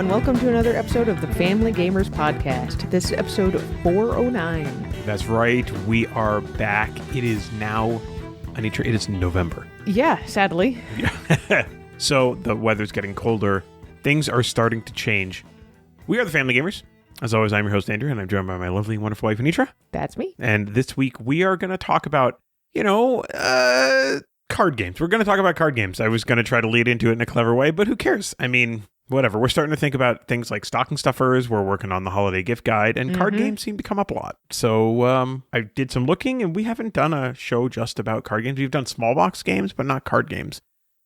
and welcome to another episode of the Family Gamers Podcast. This is episode 409. That's right. We are back. It is now, Anitra, it is November. Yeah, sadly. Yeah. So the weather's getting colder. Things are starting to change. We are the Family Gamers. As always, I'm your host, Andrew, and I'm joined by my lovely, wonderful wife, Anitra. That's me. And this week, we are going to talk about, card games. We're going to talk about card games. I was going to try to lead into it in a clever way, but who cares? I mean, whatever. We're starting to think about things like stocking stuffers. We're working on the holiday gift guide, and card games seem to come up a lot. So I did some looking, and we haven't done a show just about card games. We've done small box games, but not card games.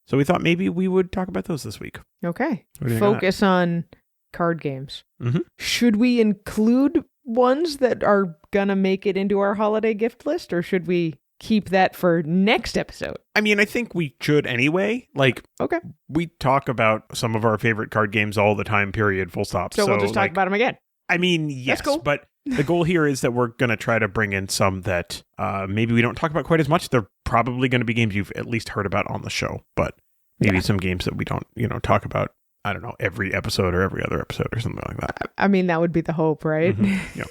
So we thought maybe we would talk about those this week. Okay. Focus on card games. Mm-hmm. Should we include ones that are going to make it into our holiday gift list, or should we keep that for next episode? I mean, I think we should anyway. Okay. We talk about some of our favorite card games all the time, period, full stop. So we'll just talk about them again. I mean, yes, that's cool. But the goal here is that we're going to try to bring in some that maybe we don't talk about quite as much. They're probably going to be games you've at least heard about on the show, but maybe some games that we don't, talk about, I don't know, every episode or every other episode or something like that. I mean, that would be the hope, right? Mm-hmm. Yep.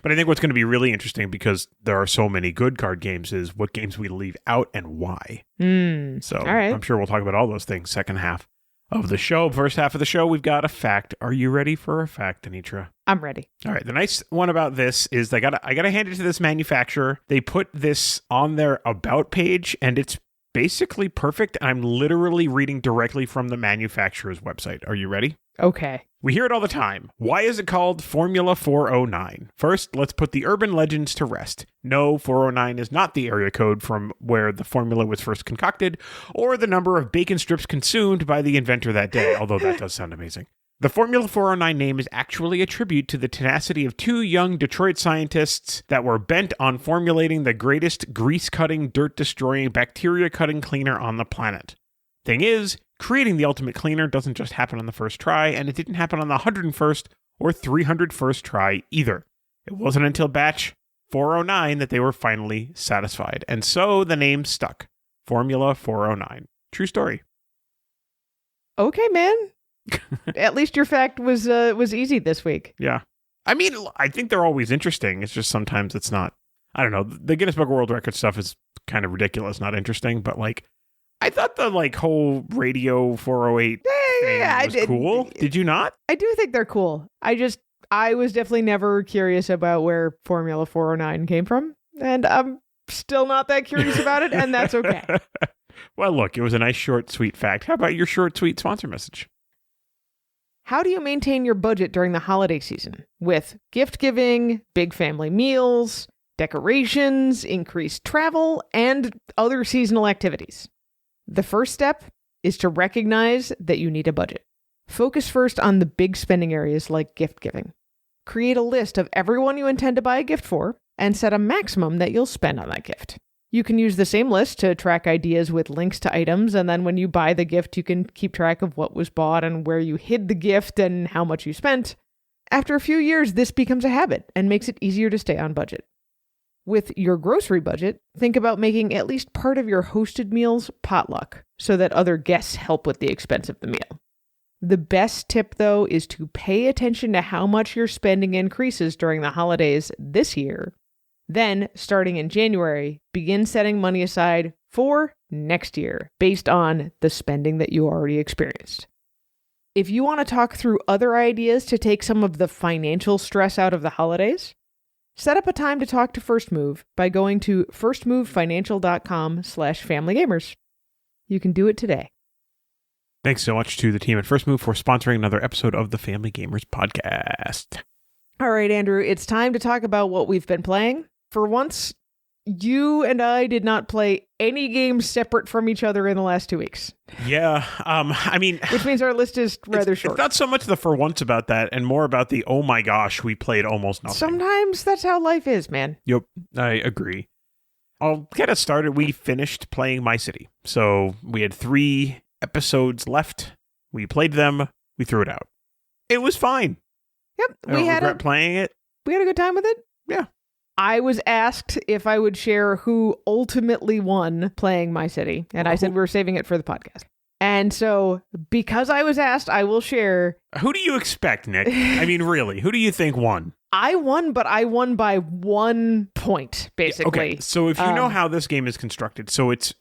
But I think what's going to be really interesting, because there are so many good card games, is what games we leave out and why. So all right. I'm sure we'll talk about all those things second half of the show. First half of the show, we've got a fact. Are you ready for a fact, Anitra? I'm ready. All right. The nice one about this is I gotta hand it to this manufacturer. They put this on their about page, and it's basically perfect. I'm literally reading directly from the manufacturer's website. Are you ready? Okay. We hear it all the time. Why is it called Formula 409? First, let's put the urban legends to rest. No, 409 is not the area code from where the formula was first concocted, or the number of bacon strips consumed by the inventor that day, although that does sound amazing. The Formula 409 name is actually a tribute to the tenacity of two young Detroit scientists that were bent on formulating the greatest grease-cutting, dirt-destroying, bacteria-cutting cleaner on the planet. Thing is, creating the ultimate cleaner doesn't just happen on the first try, and it didn't happen on the 101st or 301st try either. It wasn't until batch 409 that they were finally satisfied, and so the name stuck. Formula 409. True story. Okay, man. At least your fact was easy this week. Yeah. I mean, I think they're always interesting. It's just sometimes it's not. I don't know. The Guinness Book of World Records stuff is kind of ridiculous, not interesting, but I thought the whole Radio 408 thing was cool. Did you not? I do think they're cool. I was definitely never curious about where Formula 409 came from, and I'm still not that curious about it, and that's okay. Well, look, it was a nice, short, sweet fact. How about your short, sweet sponsor message? How do you maintain your budget during the holiday season? With gift giving, big family meals, decorations, increased travel, and other seasonal activities. The first step is to recognize that you need a budget. Focus first on the big spending areas like gift giving. Create a list of everyone you intend to buy a gift for and set a maximum that you'll spend on that gift. You can use the same list to track ideas with links to items, and then when you buy the gift, you can keep track of what was bought and where you hid the gift and how much you spent. After a few years, this becomes a habit and makes it easier to stay on budget. With your grocery budget, think about making at least part of your hosted meals potluck so that other guests help with the expense of the meal. The best tip, though, is to pay attention to how much your spending increases during the holidays this year. Then, starting in January, begin setting money aside for next year based on the spending that you already experienced. If you want to talk through other ideas to take some of the financial stress out of the holidays, set up a time to talk to First Move by going to firstmovefinancial.com/familygamers. You can do it today. Thanks so much to the team at First Move for sponsoring another episode of the Family Gamers Podcast. All right, Andrew, it's time to talk about what we've been playing. For once, you and I did not play any games separate from each other in the last 2 weeks. Yeah, I mean... Which means our list is rather short. It's not so much the for once about that, and more about the, oh my gosh, we played almost nothing. Sometimes that's how life is, man. Yep, I agree. I'll get us started. We finished playing My City. So we had 3 episodes left. We played them. We threw it out. It was fine. Yep, I don't regret playing it. We had a good time with it. Yeah. I was asked if I would share who ultimately won playing My City, and I said we were saving it for the podcast. And so, because I was asked, I will share. Who do you expect, Nick? I mean, really, who do you think won? I won, but I won by 1 point, basically. Okay, so if you know how this game is constructed, so it's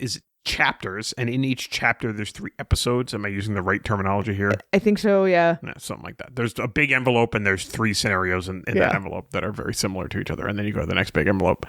chapters, and in each chapter there's 3 episodes. Am I using the right terminology here? I think so, yeah. Something like that. There's a big envelope, and there's 3 scenarios in that envelope that are very similar to each other, and then you go to the next big envelope.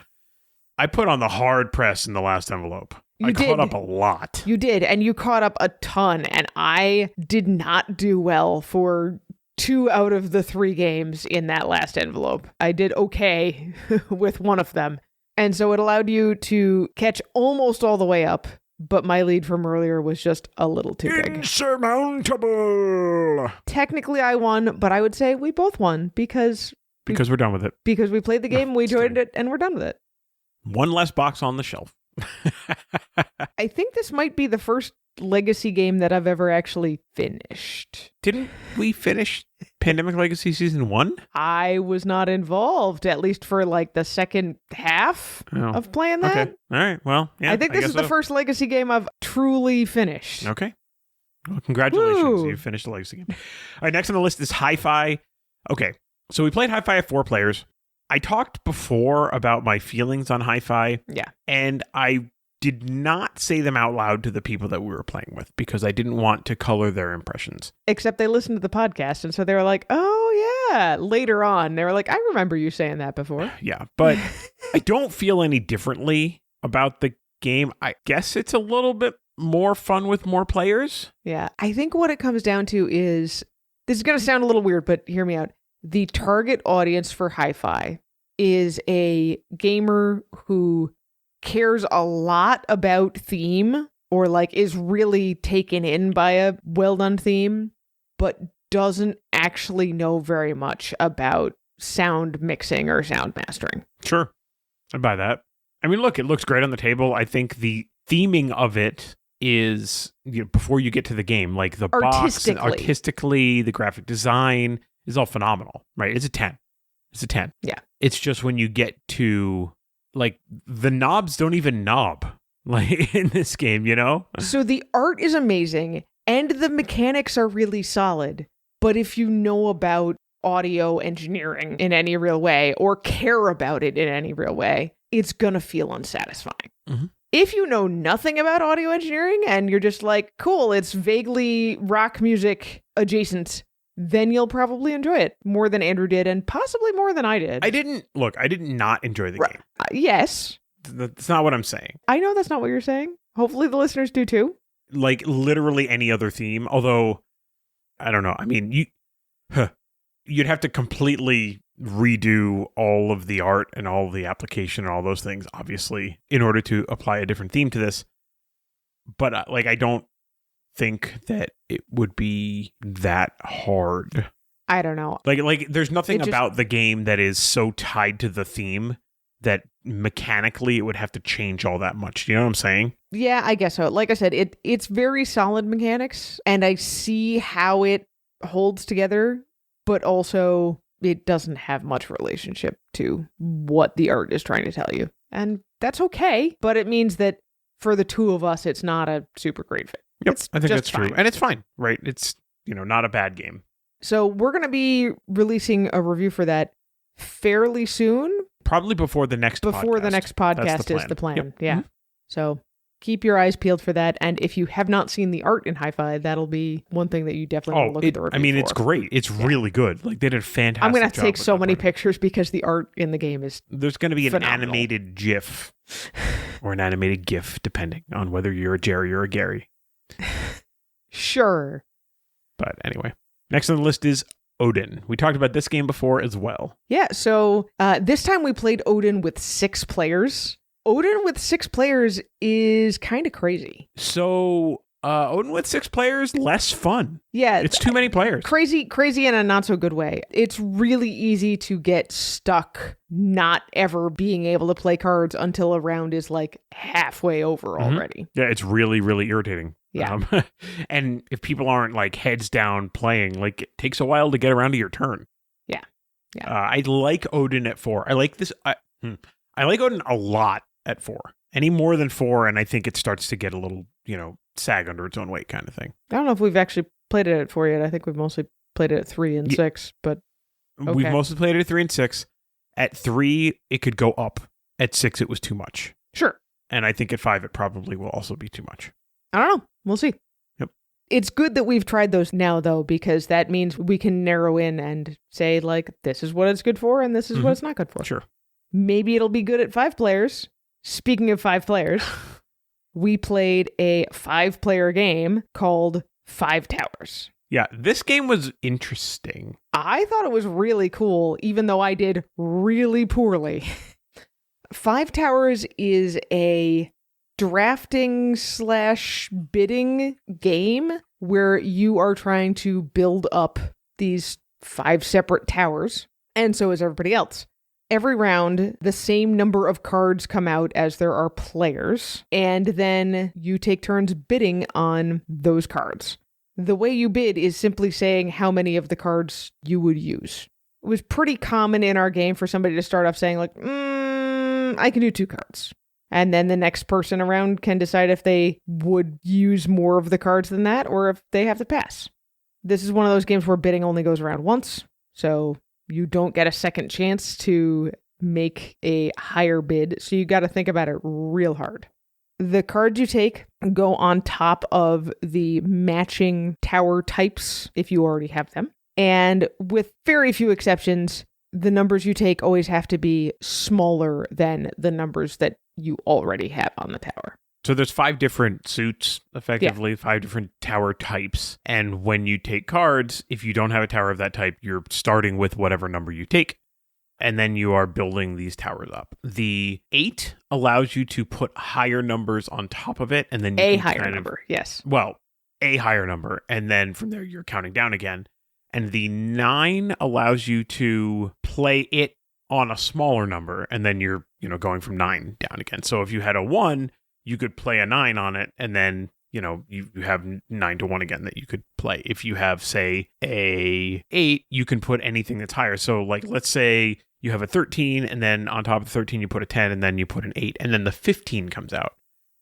I put on the hard press in the last envelope. I caught up a lot. You did, and you caught up a ton, and I did not do well for 2 out of the 3 games in that last envelope. I did okay with one of them. And so it allowed you to catch almost all the way up, but my lead from earlier was just a little too big. Insurmountable! Technically I won, but I would say we both won because we're done with it. Because we played the game, we enjoyed it, and we're done with it. One less box on the shelf. I think this might be the first Legacy game that I've ever actually finished. Didn't we finish Pandemic Legacy Season 1? I was not involved, at least for like the second half of playing that. Okay. All right. Well, yeah. I think this is the first Legacy game I've truly finished. Okay. Well, congratulations. Woo. You finished the Legacy game. All right. Next on the list is Hi-Fi. Okay. So we played Hi-Fi at 4 players. I talked before about my feelings on Hi-Fi. Yeah. And I did not say them out loud to the people that we were playing with because I didn't want to color their impressions. Except they listened to the podcast, and so they were like, oh, yeah. Later on, they were like, I remember you saying that before. Yeah, but I don't feel any differently about the game. I guess it's a little bit more fun with more players. Yeah, I think what it comes down to is, this is going to sound a little weird, but hear me out. The target audience for Hi-Fi is a gamer who cares a lot about theme or like is really taken in by a well-done theme, but doesn't actually know very much about sound mixing or sound mastering. Sure. I buy that. I mean, look, it looks great on the table. I think the theming of it is, before you get to the game, like the box, and artistically, the graphic design is all phenomenal, right? It's a 10. It's a 10. Yeah. It's just when you get to, like, the knobs don't even knob, like, in this game, So the art is amazing, and the mechanics are really solid. But if you know about audio engineering in any real way, or care about it in any real way, it's gonna feel unsatisfying. Mm-hmm. If you know nothing about audio engineering, and you're just like, cool, it's vaguely rock music adjacent, then you'll probably enjoy it more than Andrew did, and possibly more than I did. I did not enjoy the game. Yes. That's not what I'm saying. I know that's not what you're saying. Hopefully the listeners do too. Like, literally any other theme, although, I don't know. I mean, you'd have to completely redo all of the art and all of the application and all those things, obviously, in order to apply a different theme to this. But, I don't think that it would be that hard. I don't know. Like there's nothing about the game that is so tied to the theme that mechanically it would have to change all that much. You know what I'm saying? Yeah, I guess so. Like I said, it's very solid mechanics, and I see how it holds together, but also it doesn't have much relationship to what the art is trying to tell you. And that's okay, but it means that for the two of us, it's not a super great fit. Yep, I think that's true. And it's fine, right? It's, not a bad game. So we're going to be releasing a review for that fairly soon. Probably before the next podcast. The next podcast is the plan. Yep. Yeah. Mm-hmm. So keep your eyes peeled for that. And if you have not seen the art in Hi-Fi, that'll be one thing that you definitely want to look at the review for. It's great. It's really good. Like, they did a fantastic job. I'm going to take so many pictures because the art in the game is There's going to be phenomenal. An animated GIF or an animated GIF, depending on whether you're a Jerry or a Gary. Sure. But anyway, next on the list is Odin. We talked about this game before as well. Yeah, so this time we played Odin with 6 players. Odin with 6 players is kind of crazy. So Odin with 6 players, less fun. Yeah. It's too many players. Crazy in a not so good way. It's really easy to get stuck not ever being able to play cards until a round is like halfway over already. Yeah, it's really, really irritating. Yeah. And if people aren't like heads down playing, like, it takes a while to get around to your turn. Yeah. Yeah. I like Odin at 4. I like this. I like Odin a lot at 4. Any more than 4, and I think it starts to get a little sag under its own weight kind of thing. I don't know if we've actually played it at 4 yet. I think we've mostly played it at 3 and 6, but okay. We've mostly played it at 3 and 6. At 3, it could go up. At 6, it was too much. Sure. And I think at 5, it probably will also be too much. I don't know. We'll see. Yep. It's good that we've tried those now, though, because that means we can narrow in and say, like, this is what it's good for and this is what it's not good for. Sure. Maybe it'll be good at 5 players. Speaking of 5 players, we played a 5-player game called 5 Towers. Yeah, this game was interesting. I thought it was really cool, even though I did really poorly. 5 Towers is a drafting/bidding game where you are trying to build up these 5 separate towers, and so is everybody else. Every round, the same number of cards come out as there are players, and then you take turns bidding on those cards. The way you bid is simply saying how many of the cards you would use. It was pretty common in our game for somebody to start off saying, like, I can do 2 cards. And then the next person around can decide if they would use more of the cards than that, or if they have to pass. This is one of those games where bidding only goes around once, so you don't get a second chance to make a higher bid, so you got to think about it real hard. The cards you take go on top of the matching tower types if you already have them. And with very few exceptions, the numbers you take always have to be smaller than the numbers that you already have on the tower. So there's 5 different suits, effectively, 5 different tower types. And when you take cards, if you don't have a tower of that type, you're starting with whatever number you take. And then you are building these towers up. The 8 allows you to put higher numbers on top of it. And then you a can higher number, yes. Well, a higher number. And then from there, you're counting down again. And the 9 allows you to play it on a smaller number. And then you're, going from 9 down again. So if you had a 1, you could play a 9 on it, and then, you have 9 to 1 again that you could play. If you have, say, a 8, you can put anything that's higher. So, like, let's say you have a 13, and then on top of the 13, you put a 10, and then you put an 8, and then the 15 comes out.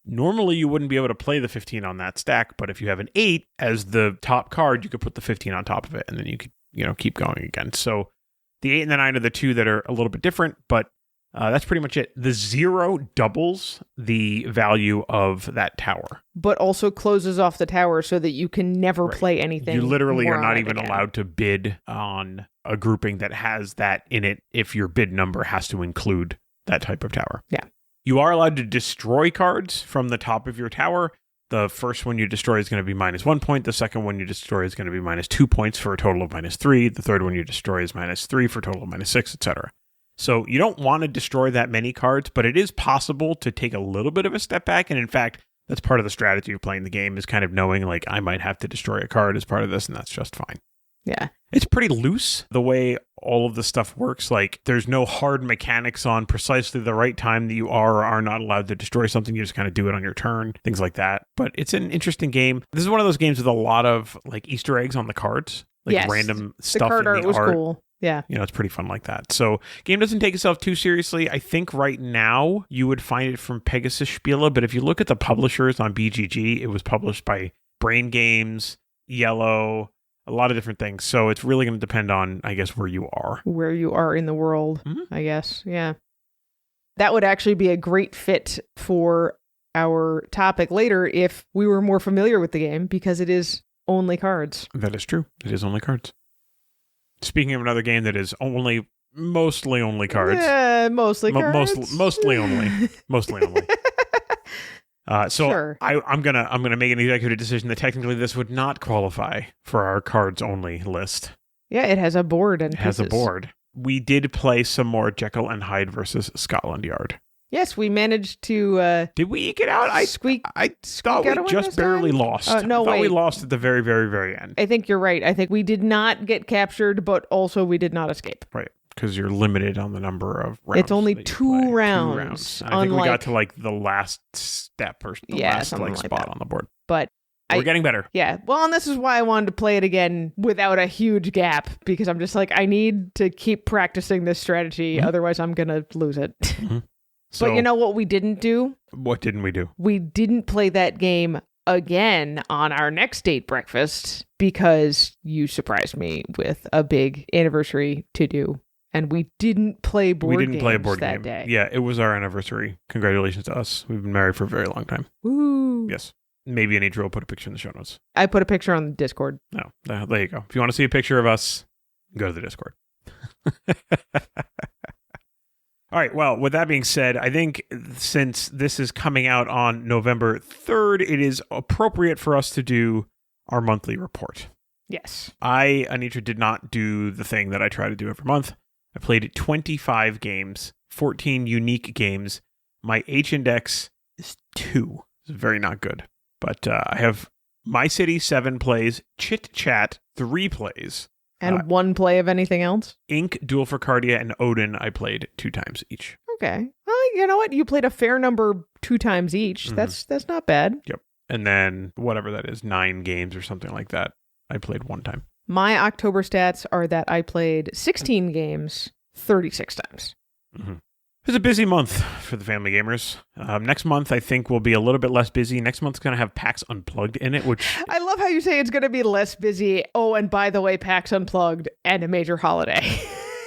Normally, you wouldn't be able to play the 15 on that stack, but if you have an 8 as the top card, you could put the 15 on top of it, and then you could, keep going again. So, the 8 and the 9 are the 2 that are a little bit different, but that's pretty much it. The 0 doubles the value of that tower. But also closes off the tower so that you can never play anything. You literally more are not on it even again. allowed to bid on a grouping that has that in it if your bid number has to include that type of tower. Yeah. You are allowed to destroy cards from the top of your tower. The first one you destroy is going to be -1 point. The second one you destroy is going to be -2 points for a total of -3. The third one you destroy is -3 for a total of -6, etc. So you don't want to destroy that many cards, but it is possible to take a little bit of a step back. And in fact, that's part of the strategy of playing the game, is kind of knowing, like, I might have to destroy a card as part of this, and that's just fine. Yeah. It's pretty loose the way all of the stuff works. Like, there's no hard mechanics on precisely the right time that you are or are not allowed to destroy something. You just kind of do it on your turn, things like that. But it's an interesting game. This is one of those games with a lot of, like, Easter eggs on the cards, like random stuff card in art the was art. cool. Yeah. It's pretty fun like that. So, game doesn't take itself too seriously. I think right now you would find it from Pegasus Spiele, but if you look at the publishers on BGG, it was published by Brain Games, Yellow, a lot of different things. So, it's really going to depend on, I guess, where you are. Where you are in the world, I guess. Yeah. That would actually be a great fit for our topic later if we were more familiar with the game, because it is only cards. That is true. It is only cards. Speaking of another game that is mostly only cards. Yeah, mostly cards. Mostly only. Mostly only. So sure. I'm gonna make an executive decision that technically this would not qualify for our cards only list. Yeah, it has a board and it has a board. We did play some more Jekyll and Hyde versus Scotland Yard. Yes, we managed to. Did we eke it out? I thought we just barely lost. No, I thought we lost at the very, very, very end. I think you're right. I think we did not get captured, but also we did not escape. Right, because you're limited on the number of rounds. It's only 2 rounds. I think we got to like the last step or the last like spot on the board. But we're getting better. Yeah. Well, and this is why I wanted to play it again without a huge gap, because I'm just like, I need to keep practicing this strategy. Otherwise, I'm going to lose it. So, But you know what we didn't do? what didn't we do? We didn't play that game again on our next date breakfast because you surprised me with a big anniversary to do. And we didn't play board games We didn't play a board that game. day. Yeah, it was our anniversary. Congratulations to us. We've been married for a very long time. Woo. Yes. Maybe Anitra will put a picture in the show notes. I put a picture on the Discord. No, there you go. If you want to see a picture of us, go to the Discord. All right. Well, with that being said, I think since this is coming out on November 3rd, it is appropriate for us to do our monthly report. Yes. Anitra, did not do the thing that I try to do every month. I played 25 games, 14 unique games. My H-index is 2. It's very not good. But I have My City 7 plays, Chit Chat 3 plays, And one play of anything else? Ink, Duel for Cardia, and Odin I played 2 times each. Okay. Well, you know what? You played a fair number 2 times each. Mhm. That's not bad. Yep. And then whatever that is, 9 games or something like that, I played 1 time. My October stats are that I played 16 games 36 times. Mm-hmm. It was a busy month for the family gamers. Next month, I think, will be a little bit less busy. Next month's going to have PAX Unplugged in it, which... I love how you say it's going to be less busy. Oh, and by the way, PAX Unplugged and a major holiday.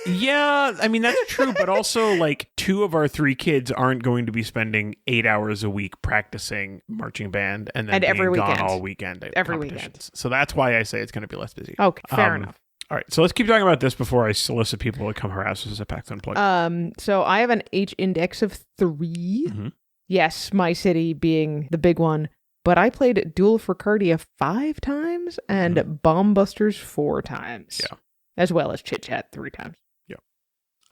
Yeah, I mean, that's true, but also, like, 2 of our 3 kids aren't going to be spending 8 hours a week practicing marching band and then And every being gone weekend. all weekend at Every competitions. So that's why I say it's going to be less busy. Okay, fair enough. All right, so let's keep talking about this before I solicit people to come harass us at PAX Unplugged. So I have an H index of 3. Mhm. Yes, My City being the big one. But I played Duel for Cardia 5 times and Bomb Busters 4 times. Yeah. As well as Chit Chat 3 times.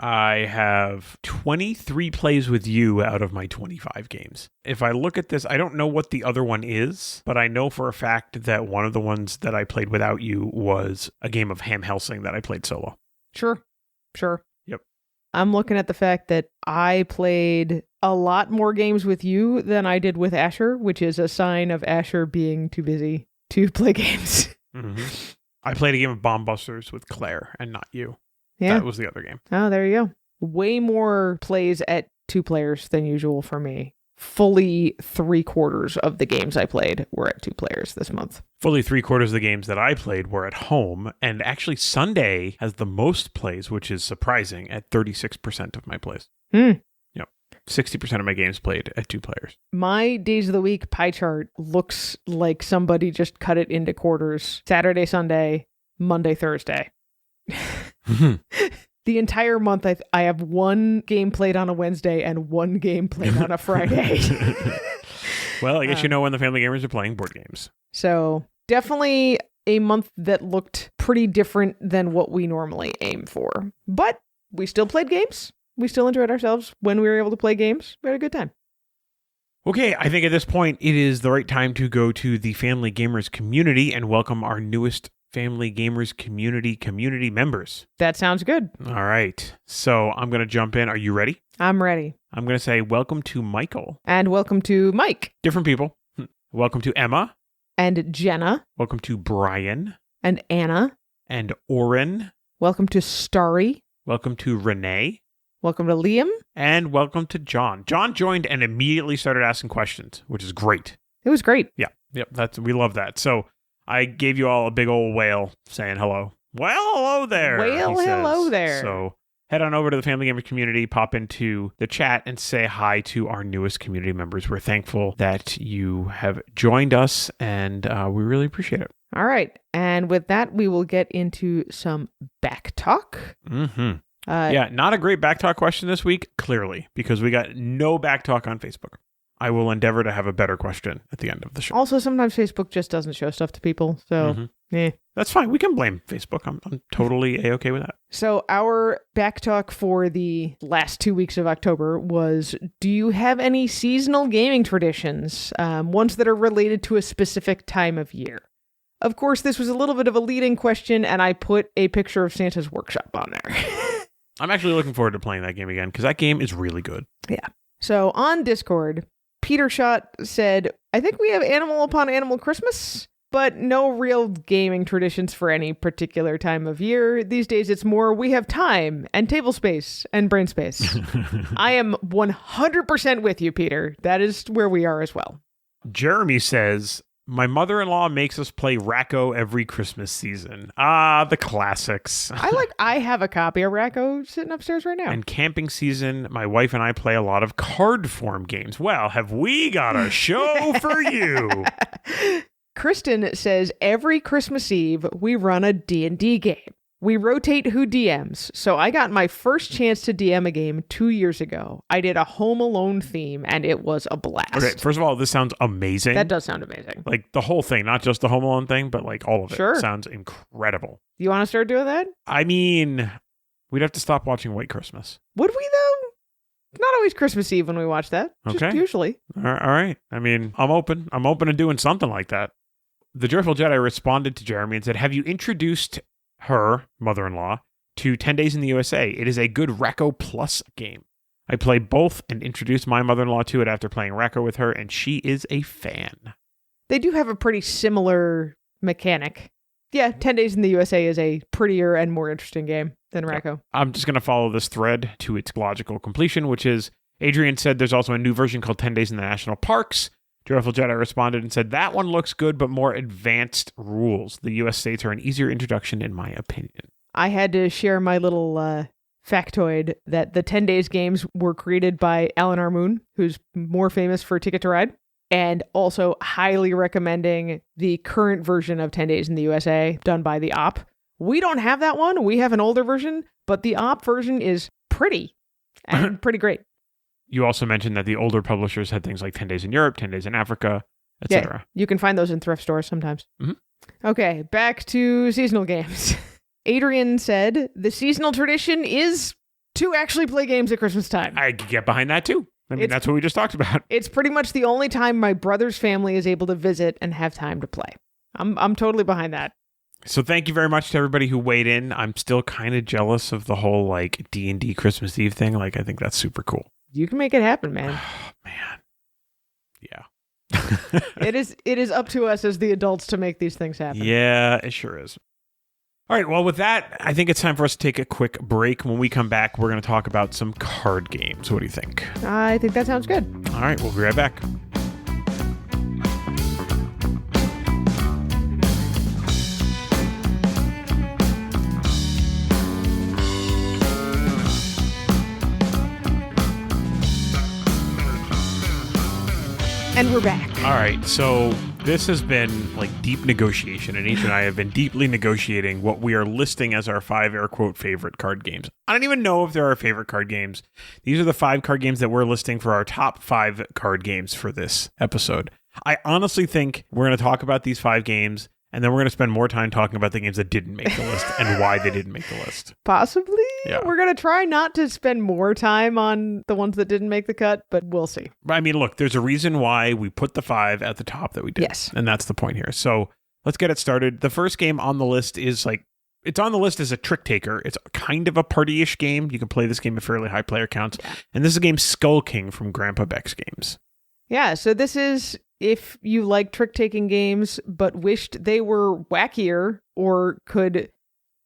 I have 23 plays with you out of my 25 games. If I look at this, I don't know what the other one is, but I know for a fact that one of the ones that I played without you was a game of Ham Helsing that I played solo. Sure. Yep. I'm looking at the fact that I played a lot more games with you than I did with Asher, which is a sign of Asher being too busy to play games. Mm-hmm. I played a game of Bomb Busters with Claire and not you. Yeah. That was the other game. Oh, there you go. Way more plays at 2 players than usual for me. Fully 3/4 of the games I played were at 2 players this month. Fully 3/4 of the games that I played were at home, and actually Sunday has the most plays, which is surprising, at 36% of my plays. Yep. 60% of my games played at 2 players. My days of the week pie chart looks like somebody just cut it into quarters. Saturday, Sunday, Monday, Thursday. The entire month, I have 1 game played on a Wednesday and 1 game played on a Friday. Well, I guess you know when the family gamers are playing board games. So definitely a month that looked pretty different than what we normally aim for. But we still played games. We still enjoyed ourselves when we were able to play games. We had a good time. Okay, I think at this point, it is the right time to go to the Family Gamers community and welcome our newest Family Gamers community members. That sounds good. All right. So I'm going to jump in. Are you ready? I'm ready. I'm going to say welcome to Michael. And welcome to Mike. Different people. Welcome to Emma. And Jenna. Welcome to Brian. And Anna. And Oren. Welcome to Starry. Welcome to Renee. Welcome to Liam. And welcome to John. John joined and immediately started asking questions, which is great. It was great. Yeah. Yep. We love that. So I gave you all a big old whale saying hello. Well, hello there. Well, he hello says. there. So head on over to the Family Gamers community, pop into the chat, and say hi to our newest community members. We're thankful that you have joined us, and we really appreciate it. All right. And with that, we will get into some back talk. Mm-hmm. Yeah, not a great back talk question this week, clearly, because we got no back talk on Facebook. I will endeavor to have a better question at the end of the show. Also, sometimes Facebook just doesn't show stuff to people. So, That's fine. We can blame Facebook. I'm totally A-okay with that. So our back talk for the last 2 weeks of October was, do you have any seasonal gaming traditions, ones that are related to a specific time of year? Of course, this was a little bit of a leading question, and I put a picture of Santa's Workshop on there. I'm actually looking forward to playing that game again, because that game is really good. Yeah. So on Discord, Peter Shot said, I think we have Animal Upon Animal Christmas. but no real gaming traditions for any particular time of year. These days, it's more we have time and table space and brain space. I am 100% with you, Peter. That is where we are as well. Jeremy says, my mother-in-law makes us play Racco every Christmas season. Ah, the classics. I have a copy of Racco sitting upstairs right now. And camping season, my wife and I play a lot of card form games. Well, have we got a show for you? Kristen says every Christmas Eve we run a D&D game. We rotate who DMs, so I got my first chance to DM a game 2 years ago. I did a Home Alone theme, and it was a blast. Okay, first of all, this sounds amazing. That does sound amazing. Like the whole thing, not just the Home Alone thing, but like all of it. Sure. Sounds incredible. You want to start doing that? I mean, we'd have to stop watching White Christmas. Would we, though? Not always Christmas Eve when we watch that. Just Okay. usually. All right. I mean, I'm open. I'm open to doing something like that. The Joyful Jedi responded to Jeremy and said, have you introduced her, mother-in-law, to 10 Days in the USA? It is a good Racco Plus game. I play both and introduced my mother-in-law to it after playing Racco with her, and she is a fan. They do have a pretty similar mechanic. Yeah, 10 Days in the USA is a prettier and more interesting game than Racco. I'm just going to follow this thread to its logical completion, which is, Adrian said there's also a new version called 10 Days in the National Parks. Joyful Jedi responded and said, that one looks good, but more advanced rules. The U.S. states are an easier introduction, in my opinion. I had to share my little factoid that the 10 Days games were created by Alan R. Moon, who's more famous for Ticket to Ride, and also highly recommending the current version of 10 Days in the USA done by the OP. We don't have that one. We have an older version, but the OP version is pretty and pretty great. You also mentioned that the older publishers had things like 10 Days in Europe, 10 Days in Africa, etc. Yeah, you can find those in thrift stores sometimes. Mm-hmm. Okay, back to seasonal games. Adrian said the seasonal tradition is to actually play games at Christmas time. I could get behind that too. I mean, that's what we just talked about. It's pretty much the only time my brother's family is able to visit and have time to play. I'm totally behind that. So thank you very much to everybody who weighed in. I'm still kind of jealous of the whole like D&D Christmas Eve thing. Like, I think that's super cool. You can make it happen, man. Oh, man. Yeah. It is up to us as the adults to make these things happen. Yeah, it sure is. All right, well, with that, I think it's time for us to take a quick break. When we come back, we're going to talk about some card games. What do you think? I think that sounds good. All right, we'll be right back. And we're back. All right, so this has been like deep negotiation, and Anisha and I have been deeply negotiating what we are listing as our 5 air quote favorite card games. I don't even know if they're our favorite card games. These are the 5 card games that we're listing for our top 5 card games for this episode. I honestly think we're going to talk about these 5 games, and then we're going to spend more time talking about the games that didn't make the list and why they didn't make the list. Possibly. Yeah. We're going to try not to spend more time on the ones that didn't make the cut, but we'll see. I mean, look, there's a reason why we put the 5 at the top that we did. Yes. And that's the point here. So let's get it started. The first game on the list is like, it's on the list as a trick taker. It's kind of a party-ish game. You can play this game at fairly high player counts. Yeah. And this is a game Skull King from Grandpa Beck's Games. Yeah, so this is if you like trick-taking games but wished they were wackier or could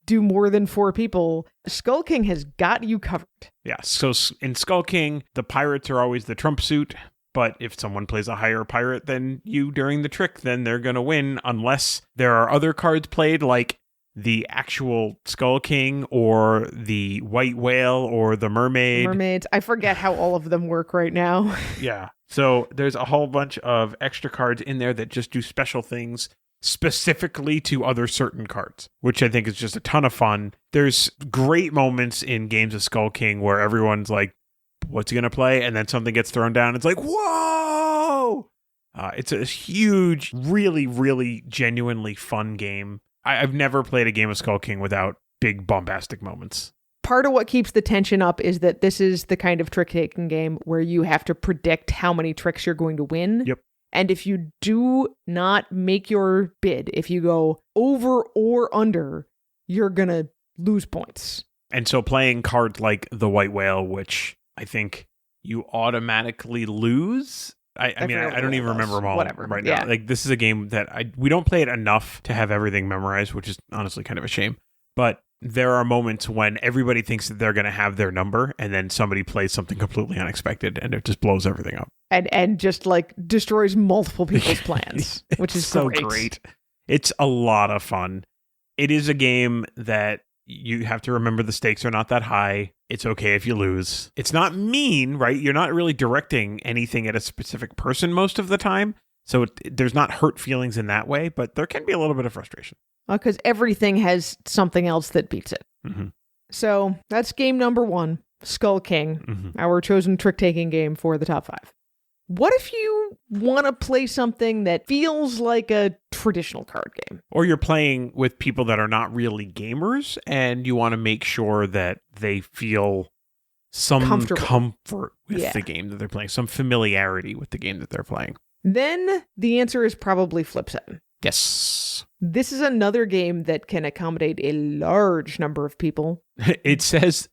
do more than 4 people, Skull King has got you covered. Yeah, so in Skull King, the pirates are always the trump suit, but if someone plays a higher pirate than you during the trick, then they're going to win unless there are other cards played like the actual Skull King or the White Whale or the Mermaid. Mermaids. I forget how all of them work right now. Yeah. So there's a whole bunch of extra cards in there that just do special things specifically to other certain cards, which I think is just a ton of fun. There's great moments in games of Skull King where everyone's like, what's he going to play? And then something gets thrown down. It's like, whoa! It's a huge, really, really genuinely fun game. I've never played a game of Skull King without big bombastic moments. Part of what keeps the tension up is that this is the kind of trick-taking game where you have to predict how many tricks you're going to win. Yep. And if you do not make your bid, if you go over or under, you're going to lose points. And so playing cards like the White Whale, which I think you automatically lose I mean, I don't even remember them all Whatever. right now. Like, this is a game that we don't play it enough to have everything memorized, which is honestly kind of a shame. But there are moments when everybody thinks that they're going to have their number, and then somebody plays something completely unexpected, and it just blows everything up. And just like destroys multiple people's plans, which is so great. It's a lot of fun. It is a game that you have to remember the stakes are not that high. It's okay if you lose. It's not mean, right? You're not really directing anything at a specific person most of the time. So there's not hurt feelings in that way, but there can be a little bit of frustration. Because everything has something else that beats it. Mm-hmm. So that's game number 1, Skull King, our chosen trick-taking game for the top 5. What if you want to play something that feels like a traditional card game? Or you're playing with people that are not really gamers, and you want to make sure that they feel some comfort with the game that they're playing, some familiarity with the game that they're playing. Then the answer is probably Flip 7. Yes. This is another game that can accommodate a large number of people. It says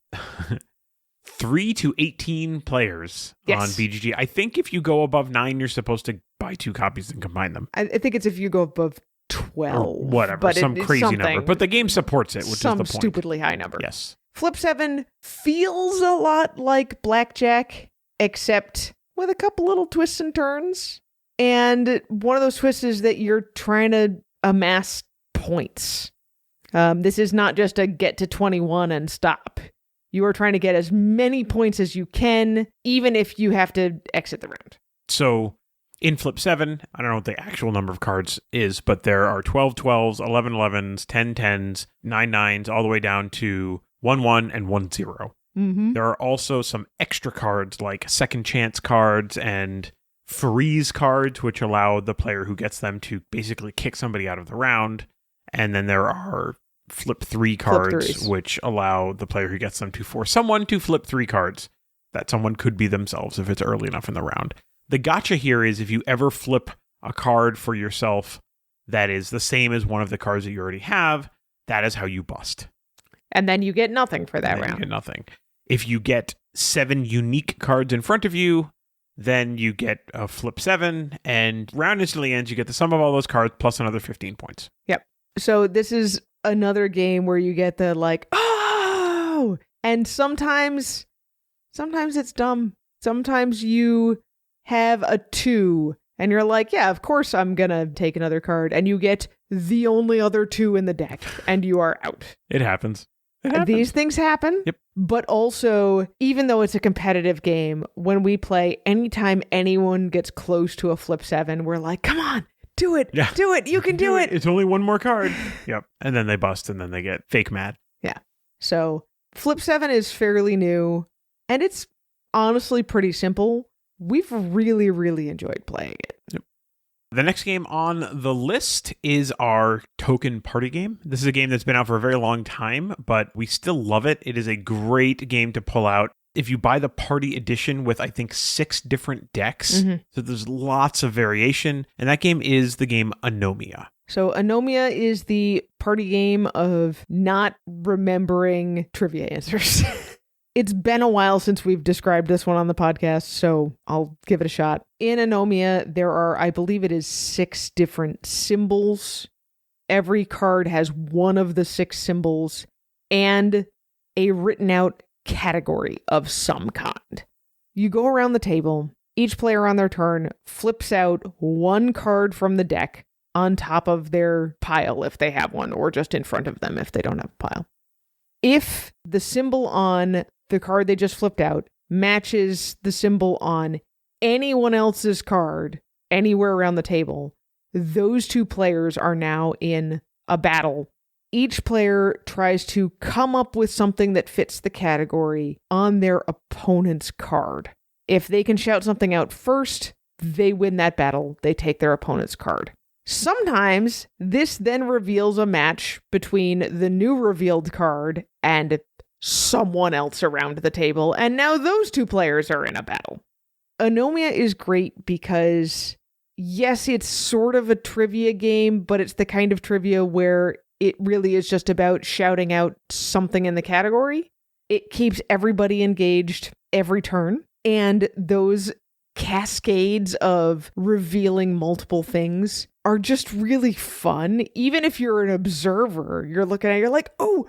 3 to 18 players on BGG. I think if you go above 9, you're supposed to buy 2 copies and combine them. I think it's if you go above 12. Or whatever, but some crazy number. But the game supports it, which is the point. Some stupidly high number. Yes. Flip 7 feels a lot like Blackjack, except with a couple little twists and turns. And one of those twists is that you're trying to amass points. This is not just a get to 21 and stop. You are trying to get as many points as you can, even if you have to exit the round. So in Flip 7, I don't know what the actual number of cards is, but there are 12 12s, 11 11s, 10 10s, 9 9s, all the way down to 1 1 and 1 0. Mm-hmm. There are also some extra cards like second chance cards and freeze cards, which allow the player who gets them to basically kick somebody out of the round. And then there are flip 3 cards, which allow the player who gets them to force someone to flip 3 cards. That someone could be themselves if it's early enough in the round. The gotcha here is if you ever flip a card for yourself that is the same as one of the cards that you already have, that is how you bust. And then you get nothing for that round. You get nothing. If you get 7 unique cards in front of you, then you get a Flip 7, and round instantly ends. You get the sum of all those cards plus another 15 points. Yep. So this is another game where you get the like, oh, and sometimes it's dumb. Sometimes you have a 2 and you're like, yeah, of course I'm gonna take another card, and you get the only other 2 in the deck and you are out. It happens. These things happen. Yep. But also, even though it's a competitive game, when we play, anytime anyone gets close to a Flip 7, we're like, come on, do it. Yeah. Do it. You can do it. It's only one more card. Yep. And then they bust, and then they get fake mad. Yeah. So Flip 7 is fairly new, and it's honestly pretty simple. We've really, really enjoyed playing it. Yep. The next game on the list is our token party game. This is a game that's been out for a very long time, but we still love it. It is a great game to pull out. If you buy the party edition with, I think, 6 different decks, so there's lots of variation, and that game is the game Anomia. So Anomia is the party game of not remembering trivia answers. It's been a while since we've described this one on the podcast, so I'll give it a shot. In Anomia, there are, I believe it is 6 different symbols. Every card has one of the 6 symbols and a written out category of some kind. You go around the table, each player on their turn flips out one card from the deck on top of their pile if they have one, or just in front of them if they don't have a pile. If the symbol on the card they just flipped out matches the symbol on anyone else's card anywhere around the table, those 2 players are now in a battle. Each player tries to come up with something that fits the category on their opponent's card. If they can shout something out first, they win that battle. They take their opponent's card. Sometimes this then reveals a match between the new revealed card and someone else around the table, and now those 2 players are in a battle. Anomia is great because, yes, it's sort of a trivia game, but it's the kind of trivia where it really is just about shouting out something in the category. It keeps everybody engaged every turn, and those cascades of revealing multiple things are just really fun. Even if you're an observer, you're looking at it, you're like, oh,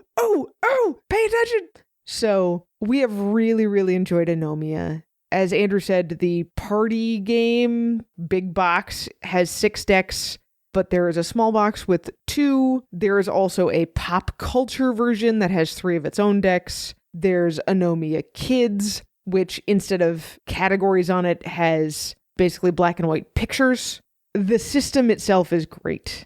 pay attention. So we have really, really enjoyed Anomia. As Andrew said, the party game, big box, has 6 decks, but there is a small box with 2. There is also a pop culture version that has 3 of its own decks. There's Anomia Kids, which instead of categories on it has basically black and white pictures. The system itself is great.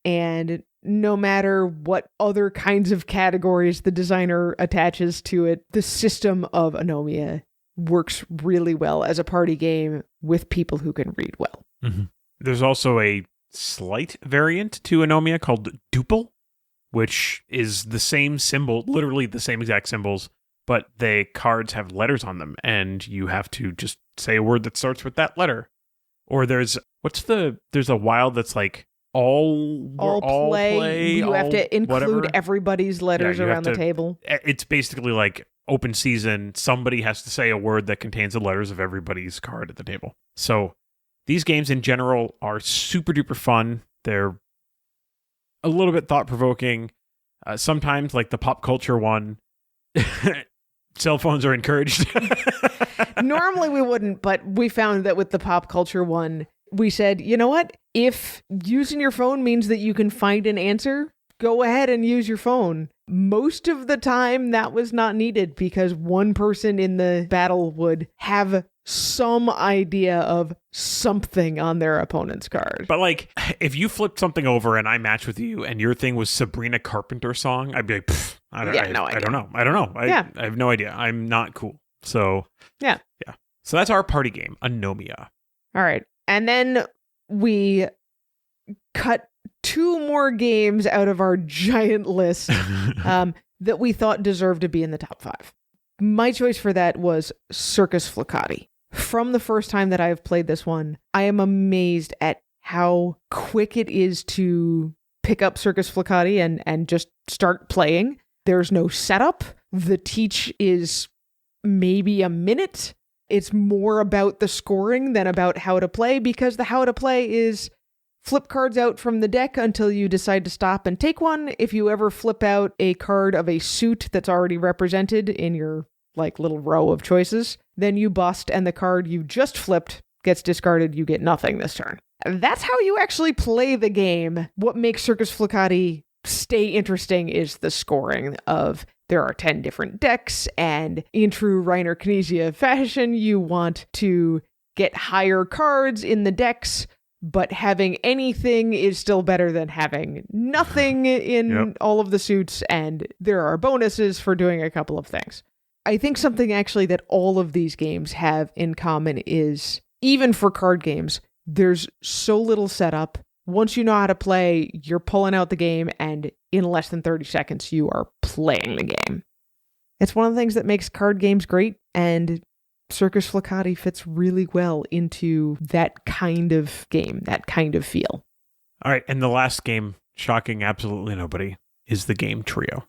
And no matter what other kinds of categories the designer attaches to it, the system of Anomia works really well as a party game with people who can read well. Mm-hmm. There's also a slight variant to Anomia called Duple, which is the same symbol, literally the same exact symbols, but the cards have letters on them, and you have to just say a word that starts with that letter. Or there's a wild that's like all play. You have to include whatever. Everybody's letters around the table. It's basically like open season. Somebody has to say a word that contains the letters of everybody's card at the table. So these games in general are super duper fun. They're a little bit thought provoking. Sometimes, like the pop culture one, cell phones are encouraged. Normally we wouldn't, but we found that with the pop culture one, we said, you know what? If using your phone means that you can find an answer, go ahead and use your phone. Most of the time that was not needed because one person in the battle would have some idea of something on their opponent's card. But like, if you flipped something over and I matched with you and your thing was Sabrina Carpenter song, I'd be like, I don't know. I have no idea. I'm not cool. So yeah. So that's our party game, Anomia. All right. And then we cut 2 more games out of our giant list that we thought deserved to be in the top 5. My choice for that was Circus Fliccati. From the first time that I have played this one, I am amazed at how quick it is to pick up Circus Fliccati and just start playing. There's no setup. The teach is maybe a minute. It's more about the scoring than about how to play, because the how to play is flip cards out from the deck until you decide to stop and take one. If you ever flip out a card of a suit that's already represented in your like little row of choices, then you bust and the card you just flipped gets discarded. You get nothing this turn. That's how you actually play the game. What makes Circus Fliccati stay interesting is the scoring of there are 10 different decks, and in true Reiner Knizia fashion, you want to get higher cards in the decks, but having anything is still better than having nothing in all of the suits, and there are bonuses for doing a couple of things. I think something actually that all of these games have in common is, even for card games, there's so little setup. Once you know how to play, you're pulling out the game, and in less than 30 seconds, you are playing the game. It's one of the things that makes card games great, and Circus Fliccati fits really well into that kind of game, that kind of feel. All right, and the last game, shocking absolutely nobody, is the game Trio.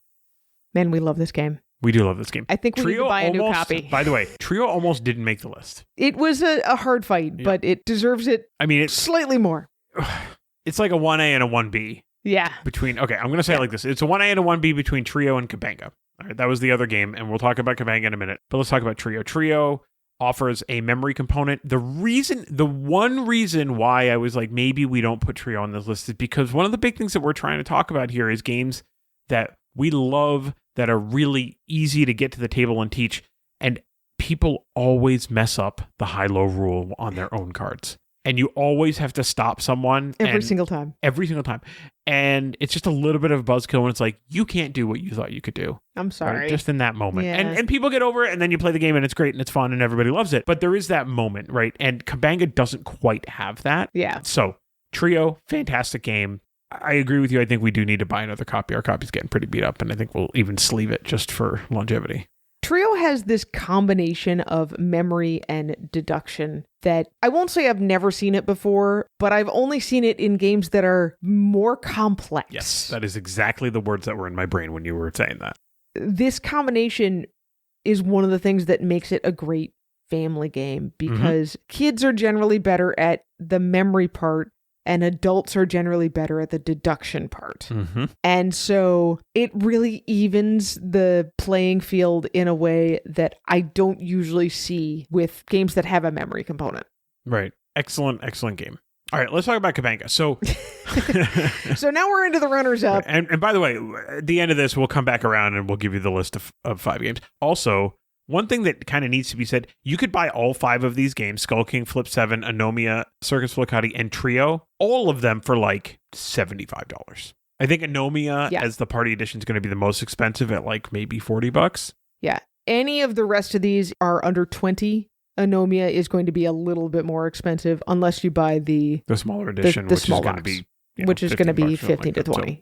Man, we love this game. We do love this game. I think we need to buy a new copy. By the way, Trio almost didn't make the list. It was a hard fight, but it deserves it. I mean, it's slightly more. It's like a 1A and a 1B. Yeah. Okay, I'm going to say it like this. It's a 1A and a 1B between Trio and Kabanga. All right, that was the other game, and we'll talk about Kabanga in a minute. But let's talk about Trio. Trio offers a memory component. The one reason why I was like, maybe we don't put Trio on this list is because one of the big things that we're trying to talk about here is games that we love that are really easy to get to the table and teach, and people always mess up the high-low rule on their own cards. And you always have to stop someone. Every single time. And it's just a little bit of a buzzkill when it's like, you can't do what you thought you could do. I'm sorry. Right? Just in that moment. Yeah. And people get over it, and then you play the game, and it's great, and it's fun, and everybody loves it. But there is that moment, right? And Kabanga doesn't quite have that. Yeah. So, Trio, fantastic game. I agree with you. I think we do need to buy another copy. Our copy's getting pretty beat up, and I think we'll even sleeve it just for longevity. Trio has this combination of memory and deduction that I won't say I've never seen it before, but I've only seen it in games that are more complex. Yes, that is exactly the words that were in my brain when you were saying that. This combination is one of the things that makes it a great family game because kids are generally better at the memory part and adults are generally better at the deduction part. And so it really evens the playing field in a way that I don't usually see with games that have a memory component. Right. Excellent game. All right, let's talk about Kabanga. So so now we're into the runners-up. And by the way, at the end of this, we'll come back around and we'll give you the list of 5 games. Also, one thing that kind of needs to be said, you could buy all 5 of these games, Skull King, Flip 7, Anomia, Circus Fliccati, and Trio, all of them for like $75. I think Anomia as the party edition is going to be the most expensive at like maybe $40. Yeah. Any of the rest of these are under 20. Anomia is going to be a little bit more expensive unless you buy the smaller edition, the which small is going to box, be which is going to be 15 like to 20.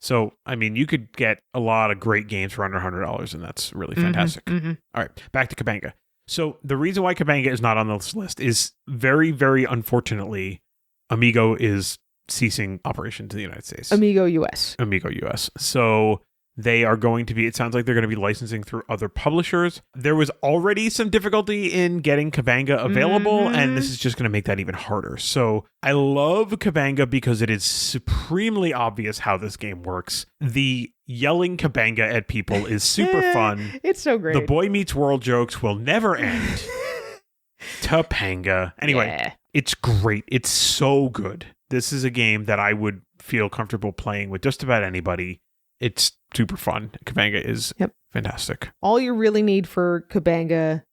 So, I mean, you could get a lot of great games for under $100, and that's really fantastic. All right, back to Kabanga. So the reason why Kabanga is not on this list is very, very unfortunately, Amigo is ceasing operations in the United States. Amigo US. So they are going to be, it sounds like they're going to be licensing through other publishers. There was already some difficulty in getting Kabanga available, and this is just going to make that even harder. So I love Kabanga because it is supremely obvious how this game works. The yelling Kabanga at people is super fun. It's so great. The Boy Meets World jokes will never end. Topanga. Anyway, It's great. It's so good. This is a game that I would feel comfortable playing with just about anybody. It's super fun. Kabanga is fantastic. All you really need for Kabanga,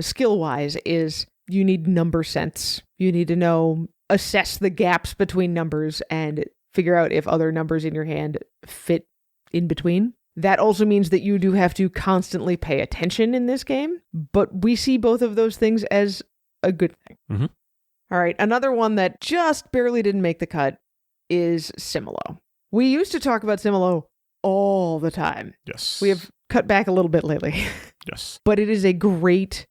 skill-wise, is you need number sense. You need to assess the gaps between numbers and figure out if other numbers in your hand fit in between. That also means that you do have to constantly pay attention in this game, but we see both of those things as a good thing. All right, another one that just barely didn't make the cut is Similo. We used to talk about Similo all the time. Yes. We have cut back a little bit lately. Yes. But it is a great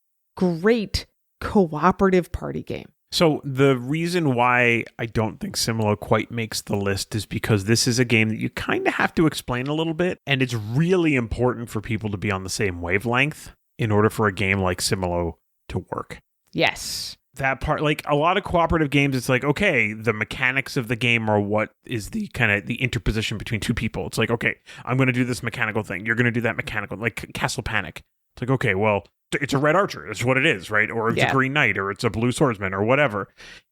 cooperative party game. So the reason why I don't think Similo quite makes the list is because this is a game that you kind of have to explain a little bit, and it's really important for people to be on the same wavelength in order for a game like Similo to work. Yes. That part, like a lot of cooperative games, it's like, okay, the mechanics of the game are what is the kind of the interposition between two people. It's like, okay, I'm going to do this mechanical thing. You're going to do that mechanical, like Castle Panic. It's like, okay, well, it's a red archer. That's what it is, right? Or it's a green knight, or it's a blue swordsman, or whatever.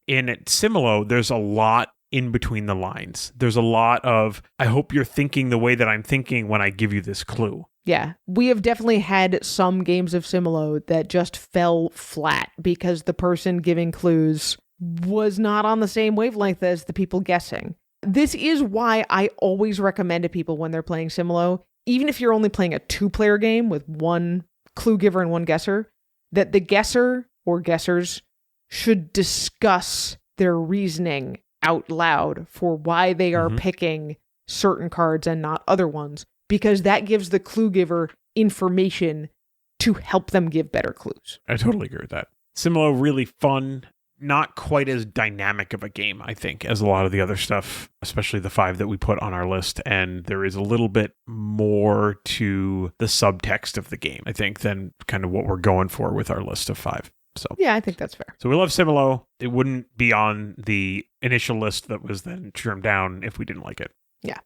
In Similo, there's a lot in between the lines. There's a lot of, I hope you're thinking the way that I'm thinking when I give you this clue. Yeah, we have definitely had some games of Similo that just fell flat because the person giving clues was not on the same wavelength as the people guessing. This is why I always recommend to people when they're playing Similo, even if you're only playing a 2-player game with one clue giver and one guesser, that the guesser or guessers should discuss their reasoning out loud for why they are picking certain cards and not other ones, because that gives the clue giver information to help them give better clues. I totally agree with that. Similo, really fun, not quite as dynamic of a game, I think, as a lot of the other stuff, especially the 5 that we put on our list. And there is a little bit more to the subtext of the game, I think, than kind of what we're going for with our list of 5. So yeah, I think that's fair. So we love Similo. It wouldn't be on the initial list that was then trimmed down if we didn't like it. Yeah.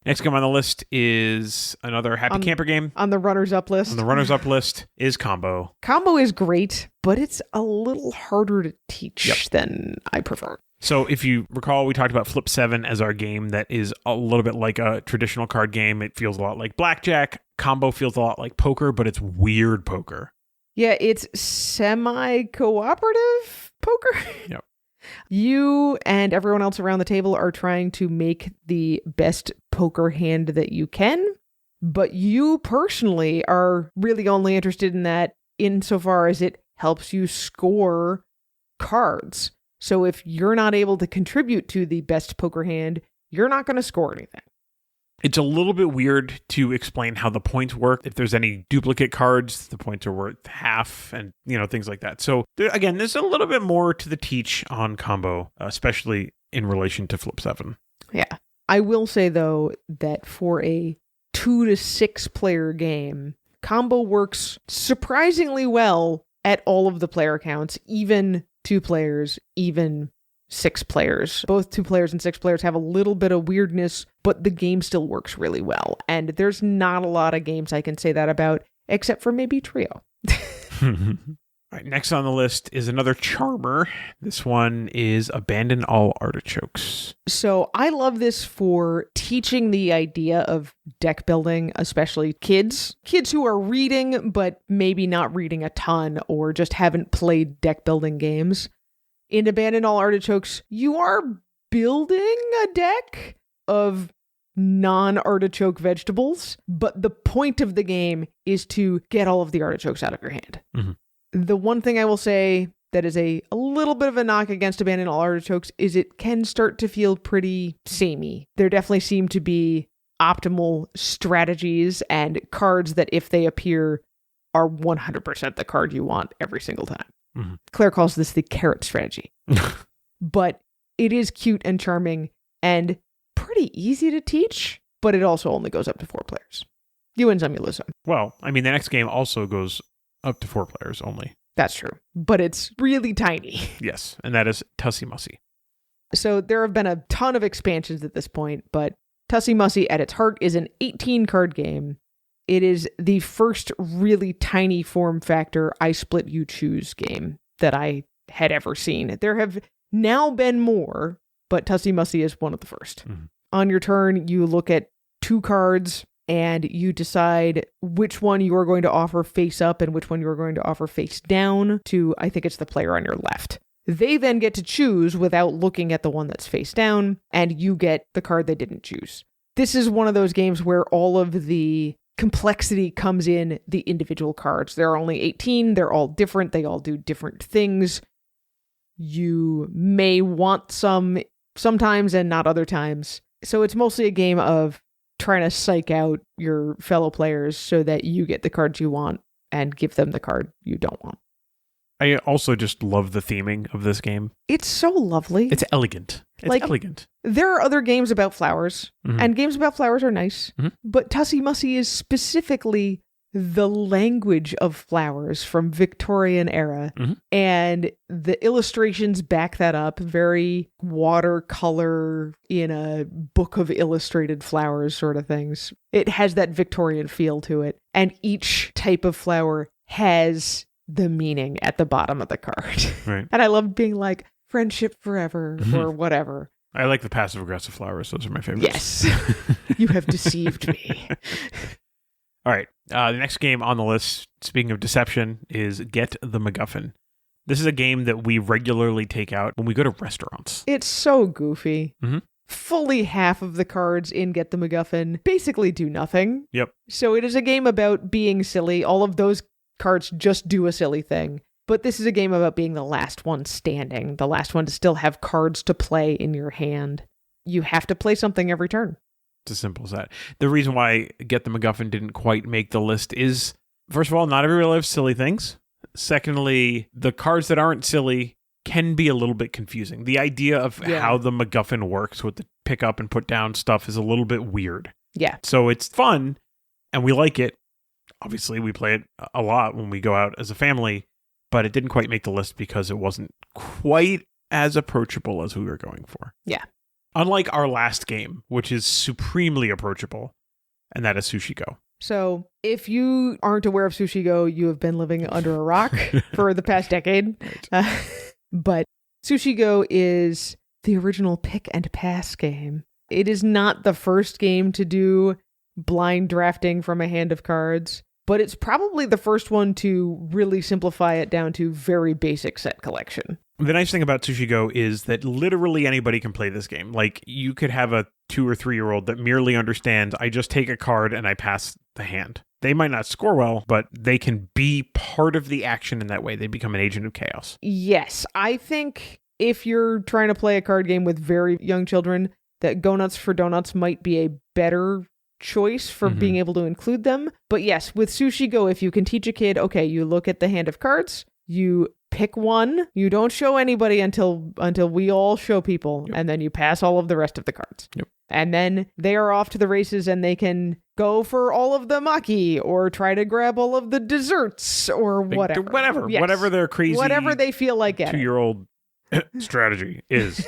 Next game on the list is another Happy Camper game. On the runners-up list. On the runners-up list is Combo. Combo is great, but it's a little harder to teach than I prefer. So if you recall, we talked about Flip 7 as our game that is a little bit like a traditional card game. It feels a lot like blackjack. Combo feels a lot like poker, but it's weird poker. Yeah, it's semi-cooperative poker. Yep. You and everyone else around the table are trying to make the best poker hand that you can, but you personally are really only interested in that insofar as it helps you score cards. So if you're not able to contribute to the best poker hand, you're not going to score anything. It's a little bit weird to explain how the points work. If there's any duplicate cards, the points are worth half and, things like that. So again, there's a little bit more to the teach on Combo, especially in relation to Flip 7. Yeah. I will say, though, that for a 2 to 6 player game, Combo works surprisingly well at all of the player counts, even 2 players, even 6 players. Both 2 players and 6 players have a little bit of weirdness, but the game still works really well. And there's not a lot of games I can say that about, except for maybe Trio. All right, next on the list is another charmer. This one is Abandon All Artichokes. So I love this for teaching the idea of deck building, especially kids who are reading, but maybe not reading a ton or just haven't played deck building games. In Abandon All Artichokes, you are building a deck of non-artichoke vegetables, but the point of the game is to get all of the artichokes out of your hand. Mm-hmm. The one thing I will say that is a little bit of a knock against Abandon All Artichokes is it can start to feel pretty samey. There definitely seem to be optimal strategies and cards that, if they appear, are 100% the card you want every single time. Mm-hmm. Claire calls this the carrot strategy. But it is cute and charming and pretty easy to teach, but it also only goes up to 4 players. You win some, you lose some. Well, I mean, the next game also goes up to 4 players only. That's true. But it's really tiny. Yes, and that is Tussie Mussy. So there have been a ton of expansions at this point, but Tussie Mussy at its heart is an 18-card game. It is the first really tiny form factor I split you choose game that I had ever seen. There have now been more, but Tussie Mussy is one of the first. Mm-hmm. On your turn, you look at 2 cards and you decide which one you are going to offer face up and which one you are going to offer face down to, I think it's the player on your left. They then get to choose without looking at the one that's face down, and you get the card they didn't choose. This is one of those games where all of the complexity comes in the individual cards. There are only 18. They're all different. They all do different things. You may want some sometimes and not other times. So it's mostly a game of trying to psych out your fellow players so that you get the cards you want and give them the card you don't want. I also just love the theming of this game. It's so lovely. It's elegant. It's elegant. There are other games about flowers, mm-hmm. and games about flowers are nice, mm-hmm. but Tussie Mussy is specifically the language of flowers from Victorian era, mm-hmm. and the illustrations back that up. Very watercolor in a book of illustrated flowers sort of things. It has that Victorian feel to it, and each type of flower has the meaning at the bottom of the card. Right. And I love being like, friendship forever, mm-hmm. or whatever. I like the passive-aggressive flowers. Those are my favorites. Yes. You have deceived me. All right. The next game on the list, speaking of deception, is Get the MacGuffin. This is a game that we regularly take out when we go to restaurants. It's so goofy. Mm-hmm. Fully half of the cards in Get the MacGuffin basically do nothing. Yep. So it is a game about being silly. All of those cards just do a silly thing. But this is a game about being the last one standing, the last one to still have cards to play in your hand. You have to play something every turn. It's as simple as that. The reason why Get the MacGuffin didn't quite make the list is, first of all, not everybody loves silly things. Secondly, the cards that aren't silly can be a little bit confusing. The idea of how the MacGuffin works with the pick up and put down stuff is a little bit weird. Yeah. So it's fun, and we like it. Obviously, we play it a lot when we go out as a family, but it didn't quite make the list because it wasn't quite as approachable as we were going for. Yeah. Unlike our last game, which is supremely approachable, and that is Sushi Go. So if you aren't aware of Sushi Go, you have been living under a rock for the past decade. Right. But Sushi Go is the original pick and pass game. It is not the first game to do blind drafting from a hand of cards, but it's probably the first one to really simplify it down to very basic set collection. The nice thing about Sushi Go is that literally anybody can play this game. Like, you could have a 2 or 3-year-old that merely understands, I just take a card and I pass the hand. They might not score well, but they can be part of the action in that way. They become an agent of chaos. Yes, I think if you're trying to play a card game with very young children, that Go Nuts for Donuts might be a better choice for being able to include them. But yes, with Sushi Go, if you can teach a kid, okay, you look at the hand of cards, you pick one, you don't show anybody until we all show people, and then you pass all of the rest of the cards. Yep. And then they are off to the races, and they can go for all of the maki or try to grab all of the desserts or whatever. Yes. Whatever their crazy whatever they feel like getting. 2-year-old strategy is.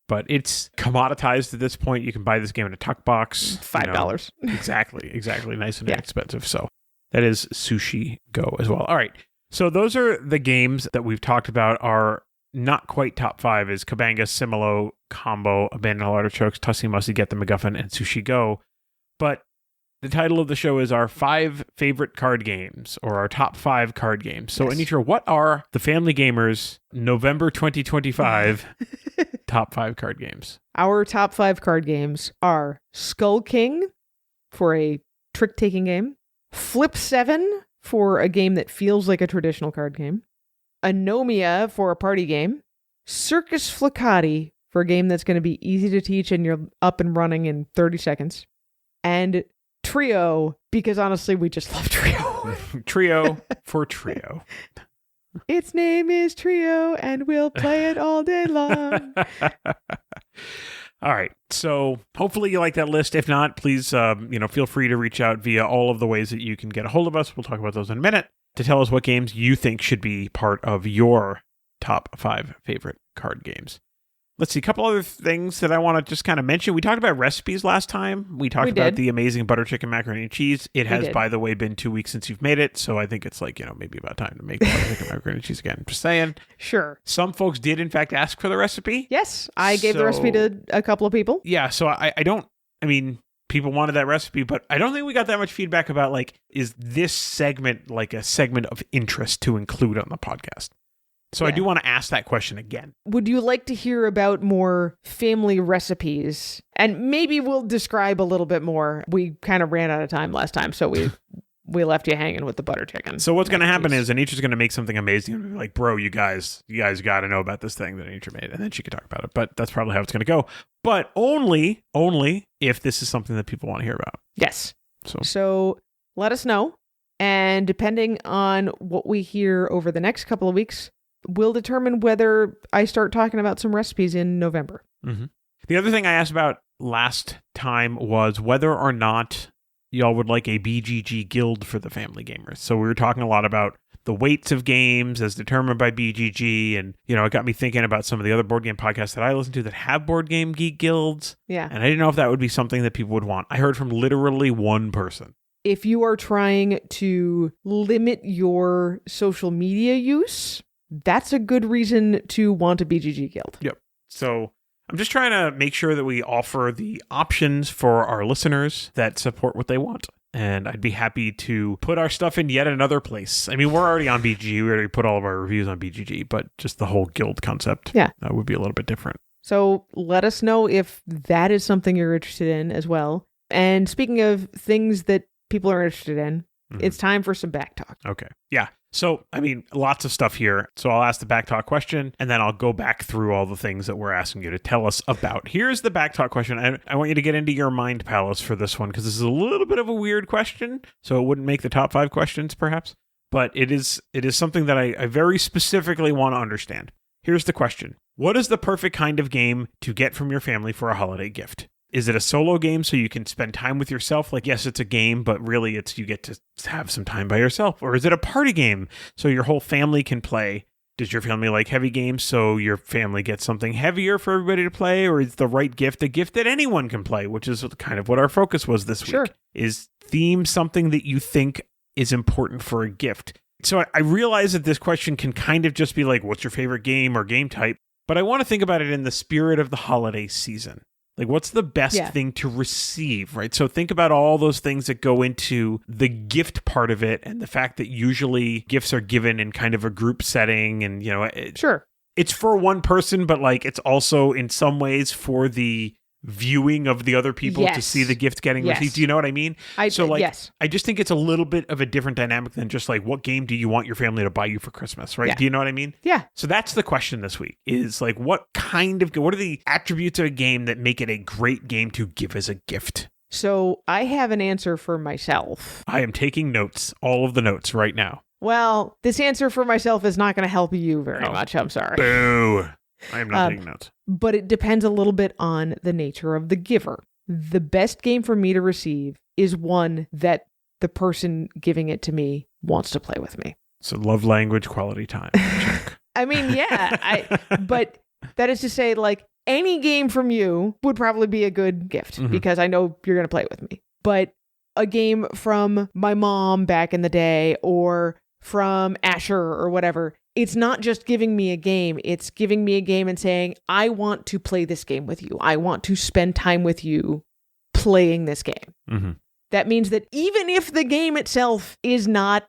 But it's commoditized at this point. You can buy this game in a tuck box. $5. Exactly. Nice and inexpensive. So that is Sushi Go as well. All right. So those are the games that we've talked about are not quite top 5 is Kabanga, Similo, Combo, Abandoned Artichokes, Tussie Mussie, Get the MacGuffin, and Sushi Go. But the title of the show is our 5 favorite card games or our top 5 card games. So Anitra, what are the Family Gamers November 2025 top 5 card games? Our top 5 card games are Skull King for a trick-taking game, Flip 7 for a game that feels like a traditional card game, Anomia for a party game, Circus Fliccati for a game that's going to be easy to teach and you're up and running in 30 seconds, and Trio, because honestly, we just love Trio. Trio for Trio. Its name is Trio, and we'll play it all day long. All right. So hopefully you like that list. If not, please, feel free to reach out via all of the ways that you can get a hold of us. We'll talk about those in a minute to tell us what games you think should be part of your top 5 favorite card games. Let's see, a couple other things that I want to just kind of mention. We talked about recipes last time. We talked about the amazing butter chicken macaroni and cheese. It has, by the way, been 2 weeks since you've made it. So I think it's like, maybe about time to make the butter chicken macaroni and cheese again. Just saying. Sure. Some folks did, in fact, ask for the recipe. Yes, I gave the recipe to a couple of people. Yeah, so people wanted that recipe, but I don't think we got that much feedback about, like, is this segment like a segment of interest to include on the podcast? So I do want to ask that question again. Would you like to hear about more family recipes? And maybe we'll describe a little bit more. We kind of ran out of time last time, so we left you hanging with the butter chicken. So what's going to happen is Anitra's going to make something amazing and be like, bro, you guys got to know about this thing that Anitra made. And then she can talk about it. But that's probably how it's going to go. But only if this is something that people want to hear about. Yes. So let us know. And depending on what we hear over the next couple of weeks, we'll determine whether I start talking about some recipes in November. Mm-hmm. The other thing I asked about last time was whether or not y'all would like a BGG guild for the family gamers. So we were talking a lot about the weights of games as determined by BGG. And, it got me thinking about some of the other board game podcasts that I listen to that have board game geek guilds. Yeah. And I didn't know if that would be something that people would want. I heard from literally one person. If you are trying to limit your social media use, that's a good reason to want a BGG guild. Yep. So I'm just trying to make sure that we offer the options for our listeners that support what they want. And I'd be happy to put our stuff in yet another place. I mean, we're already on BGG. We already put all of our reviews on BGG, but just the whole guild concept would be a little bit different. So let us know if that is something you're interested in as well. And speaking of things that people are interested in, it's time for some back talk. Okay. Yeah. So, lots of stuff here. So I'll ask the back talk question, and then I'll go back through all the things that we're asking you to tell us about. Here's the back talk question. I want you to get into your mind palace for this one, because this is a little bit of a weird question, so it wouldn't make the top 5 questions, perhaps. But it is something that I very specifically want to understand. Here's the question. What is the perfect kind of game to get from your family for a holiday gift? Is it a solo game so you can spend time with yourself? Like, yes, it's a game, but really you get to have some time by yourself. Or is it a party game so your whole family can play? Does your family like heavy games so your family gets something heavier for everybody to play? Or is the right gift a gift that anyone can play, which is kind of what our focus was this week? Is theme something that you think is important for a gift? So I realize that this question can kind of just be like, what's your favorite game or game type? But I want to think about it in the spirit of the holiday season. Like, what's the best thing to receive, right? So think about all those things that go into the gift part of it and the fact that usually gifts are given in kind of a group setting and, it's for one person, but like it's also in some ways for the viewing of the other people to see the gift getting received. Do you know what I mean? I just think it's a little bit of a different dynamic than just like, what game do you want your family to buy you for Christmas, right? Do you know what I mean? Yeah. So that's the question this week is like, what are the attributes of a game that make it a great game to give as a gift? So I have an answer for myself. I am taking notes, all of the notes right now. Well, this answer for myself is not going to help you very much. I'm sorry. Boo. I am not taking notes. But it depends a little bit on the nature of the giver. the best game for me to receive is one that the person giving it to me wants to play with me. So love language, quality time. Check. I mean, yeah, but that is to say, like, any game from you would probably be a good gift because I know you're going to play it with me. But a game from my mom back in the day or from Asher or whatever, it's not just giving me a game. It's giving me a game and saying, I want to play this game with you. I want to spend time with you playing this game. Mm-hmm. That means that even if the game itself is not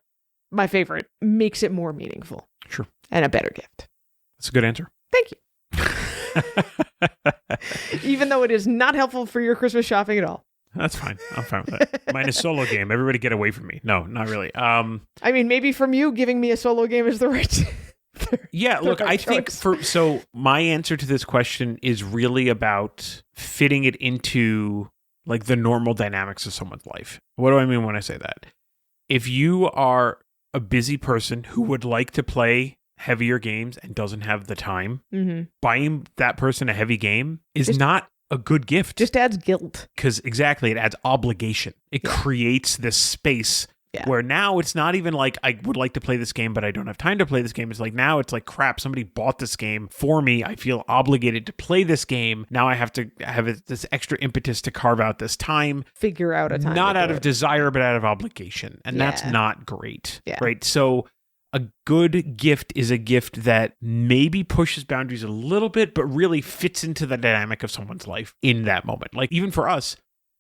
my favorite, makes it more meaningful. Sure. And a better gift. That's a good answer. Thank you. Even though it is not helpful for your Christmas shopping at all. That's fine. I'm fine with that. Mine is solo game. Everybody get away from me. No, not really. I mean, maybe from you, giving me a solo game is the right... Yeah, look, I think so my answer to this question is really about fitting it into like the normal dynamics of someone's life. What do I mean when I say that? If you are a busy person who would like to play heavier games and doesn't have the time, buying that person a heavy game is not a good gift. Just adds guilt. Because exactly, it adds obligation. It creates this space where now it's not even like I would like to play this game, but I don't have time to play this game. It's like now it's like, crap, somebody bought this game for me. I feel obligated to play this game. Now I have to have this extra impetus to carve out this time. Figure out a time. Not out of desire, but out of obligation. And that's not great. Right? So a good gift is a gift that maybe pushes boundaries a little bit, but really fits into the dynamic of someone's life in that moment. Like even for us,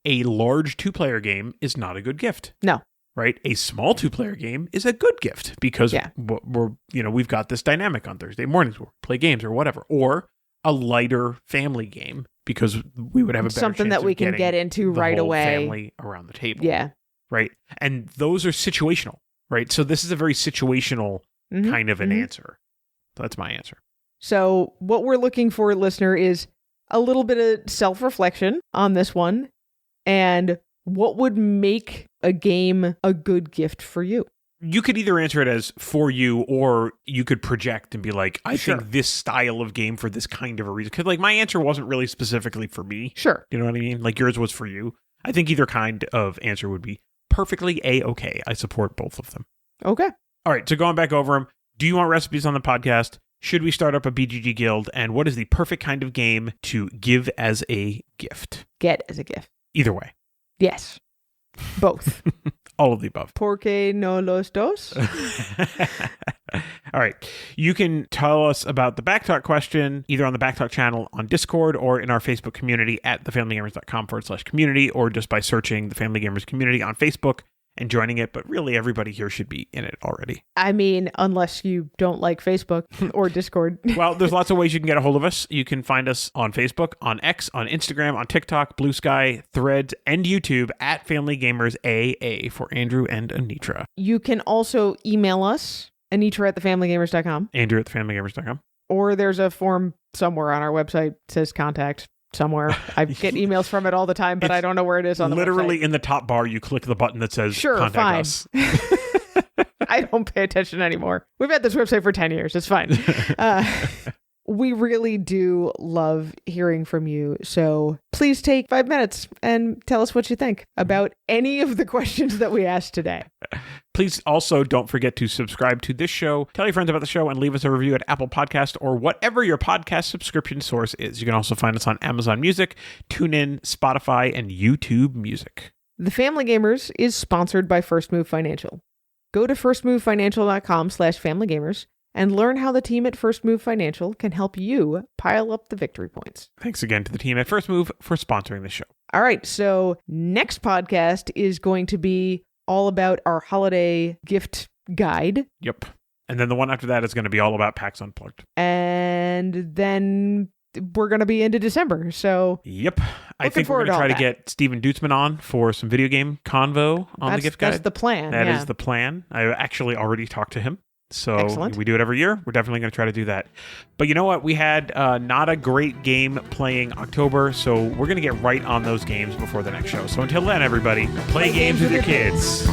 a large 2-player game is not a good gift. No. Right? A small 2-player game is a good gift because we've got this dynamic on Thursday mornings where we play games or whatever. Or a lighter family game because we would have a better something chance that we can get into the right whole away. Family around the table. Yeah. Right? And those are situational. Right? So this is a very situational kind of an answer. That's my answer. So what we're looking for, listener, is a little bit of self-reflection on this one. And what would make a game a good gift for you? You could either answer it as for you, or you could project and be like, I think this style of game for this kind of a reason. Because like my answer wasn't really specifically for me. Sure. You know what I mean? Like yours was for you. I think either kind of answer would be perfectly A-okay. I support both of them. Okay. All right. So going back over them, do you want recipes on the podcast? Should we start up a BGG guild? And what is the perfect kind of game to give as a gift? Get as a gift. Either way. Yes. Both. All of the above. Porque no los dos? All right. You can tell us about the Backtalk question either on the Backtalk channel on Discord or in our Facebook community at thefamilygamers.com/community, or just by searching the Family Gamers community on Facebook and joining it. But really, everybody here should be in it already. I mean, unless you don't like Facebook or Discord. Well, there's lots of ways you can get a hold of us. You can find us on Facebook, on X, on Instagram, on TikTok, Blue Sky, Threads, and YouTube at Family Gamers AA for Andrew and Anitra. You can also email us, Anitra@thefamilygamers.com. Andrew at thefamilygamers.com. Or there's a form somewhere on our website that says contact somewhere. I get emails from it all the time, but I don't know where it is on the literally website. In the top bar, you click the button that says contact fine. us. I don't pay attention anymore. We've had this website for 10 years. It's fine. We really do love hearing from you. So please take 5 minutes and tell us what you think about any of the questions that we asked today. Please also don't forget to subscribe to this show, tell your friends about the show, and leave us a review at Apple Podcast or whatever your podcast subscription source is. You can also find us on Amazon Music, TuneIn, Spotify, and YouTube Music. The Family Gamers is sponsored by First Move Financial. Go to firstmovefinancial.com/familygamers and learn how the team at First Move Financial can help you pile up the victory points. Thanks again to the team at First Move for sponsoring the show. All right, so next podcast is going to be all about our holiday gift guide. Yep. And then the one after that is going to be all about PAX Unplugged. And then we're going to be into December, so... Yep. I think we're going to try to get Steven Dutzman on for some video game convo on the gift guide. That's the plan, That is the plan. I actually already talked to him. So excellent. We do it every year. We're definitely going to try to do that. But you know what? We had not a great game playing October, so we're going to get right on those games before the next show. So until then, everybody, play games with your kids.